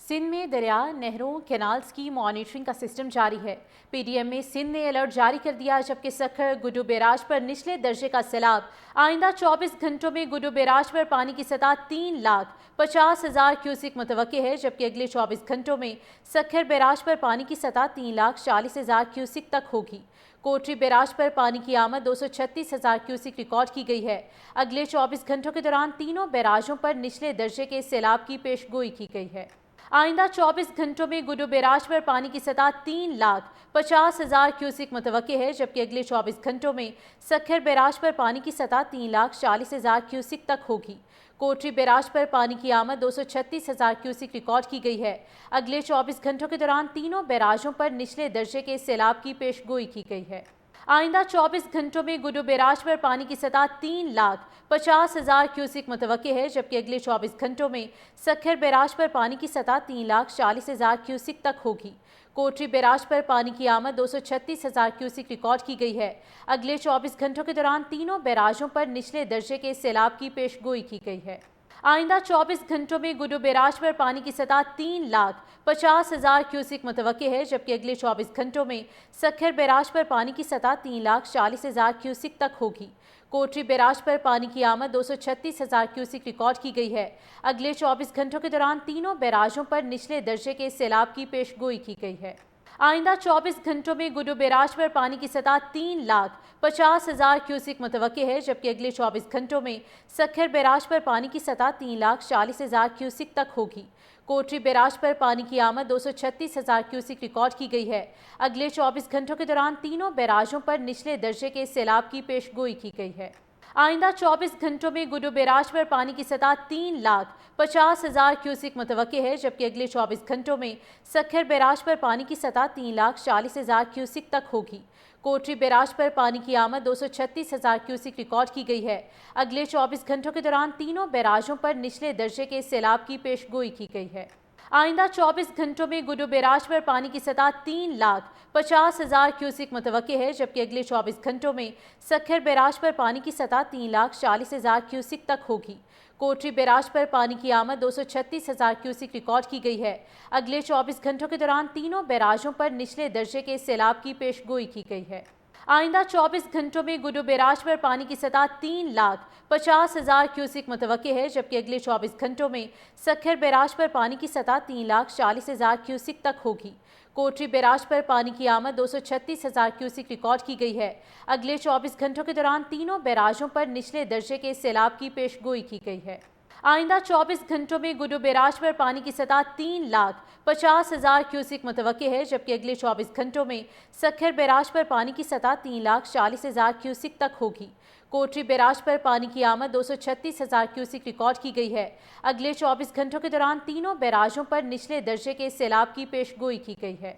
सिंध में दरिया, नहरों, कैनाल्स की मॉनिटरिंग का सिस्टम जारी है। पीडीएम में सिंध ने अलर्ट जारी कर दिया, जबकि सखर गुड्डू बैराज पर निचले दर्जे का सैलाब। आइंदा 24 घंटों में गुड्डू बैराज पर पानी की सतह 3,50,000 क्यूसिक मुतवक्के है, जबकि अगले 24 घंटों में सखर बैराज पर पानी की सतह 3,40,000 क्यूसिक तक होगी। कोटरी बैराज पर पानी की आमद 236,000 क्यूसिक रिकॉर्ड की गई है। अगले 24 घंटों के दौरान तीनों बैराजों पर निचले दर्जे के सैलाब की पेशगोई की गई है। आइंदा 24 घंटों में गुड्डू बैराज पर पानी की सतह 3,50,000 क्यूसिक मुतवक्के है, जबकि अगले 24 घंटों में सखर बैराज पर पानी की सतह 3,40,000 क्यूसिक तक होगी। कोटरी बैराज पर पानी की आमद 236,000 क्यूसिक रिकॉर्ड की गई है। अगले 24 घंटों के दौरान तीनों बैराजों पर निचले दर्जे के सैलाब की पेशगोई की गई है। आइंदा 24 घंटों में गुड्डू बैराज पर पानी की सतह 3,50,000 क्यूसिक मुतवक्के है, जबकि अगले 24 घंटों में सखर बैराज पर पानी की सतह 3,40,000 क्यूसिक तक होगी। कोटरी बैराज पर पानी की आमद 236,000 क्यूसिक रिकॉर्ड की गई है। अगले 24 घंटों के दौरान तीनों बैराजों पर निचले दर्जे के सैलाब की पेशगोई की गई है। आइंदा 24 घंटों में गुड्डू बैराज पर पानी की सतह 3,50,000 क्यूसिक मुतवक्के है, जबकि अगले 24 घंटों में सखर बैराज पर पानी की सतह 3,40,000 क्यूसिक तक होगी। कोटरी बैराज पर पानी की आमद 236,000 क्यूसिक रिकॉर्ड की गई है। अगले 24 घंटों के दौरान तीनों बैराजों पर निचले दर्जे के सैलाब की पेशगोई की गई है। आइंदा 24 घंटों में गुड्डू बैराज पर पानी की सतह 3,50,000 क्यूसिक मुतवक्के है, जबकि अगले 24 घंटों में सखर बैराज पर पानी की सतह 3,40,000 क्यूसिक तक होगी। कोटरी बैराज पर पानी की आमद 236,000 क्यूसिक रिकॉर्ड की गई है। अगले 24 घंटों के दौरान तीनों बैराजों पर निचले दर्जे के सैलाब की पेशगोई की गई है। आइंदा 24 घंटों में गुड्डू बैराज पर पानी की सतह 3,50,000 क्यूसिक मुतवक्के है, जबकि अगले 24 घंटों में सखर बैराज पर पानी की सतह 3,40,000 क्यूसिक तक होगी। कोटरी बैराज पर पानी की आमद 236,000 क्यूसिक रिकॉर्ड की गई है। अगले 24 घंटों के दौरान तीनों बैराजों पर निचले दर्जे के सैलाब की पेशगोई की गई है। आइंदा 24 घंटों में गुड्डू बैराज पर पानी की सतह 3,50,000 क्यूसिक मुतवक्के है, जबकि अगले 24 घंटों में सखर बैराज पर पानी की सतह 3,40,000 क्यूसिक तक होगी। कोटरी बैराज पर पानी की आमद 236,000 क्यूसिक रिकॉर्ड की गई है। अगले 24 घंटों के दौरान तीनों बैराजों पर निचले दर्जे के सैलाब की पेशगोई की गई है। आइंदा 24 घंटों में गुड्डू बैराज पर पानी की सतह 3,50,000 क्यूसिक मुतवक्के है, जबकि अगले 24 घंटों में सखर बैराज पर पानी की सतह 3,40,000 क्यूसिक तक होगी। कोटरी बैराज पर पानी की आमद 236,000 क्यूसिक रिकॉर्ड की गई है। अगले 24 घंटों के दौरान तीनों बैराजों पर निचले दर्जे के सैलाब की पेशगोई की गई है। आइंदा 24 घंटों में गुड्डू बैराज पर पानी की सतह 3,50,000 क्यूसिक मुतवक्के है, जबकि अगले 24 घंटों में सखर बैराज पर पानी की सतह 3,40,000 क्यूसिक तक होगी। कोटरी बैराज पर पानी की आमद 236,000 क्यूसिक रिकॉर्ड की गई है। अगले 24 घंटों के दौरान तीनों बैराजों पर निचले दर्जे के सैलाब की पेशगोई की गई है।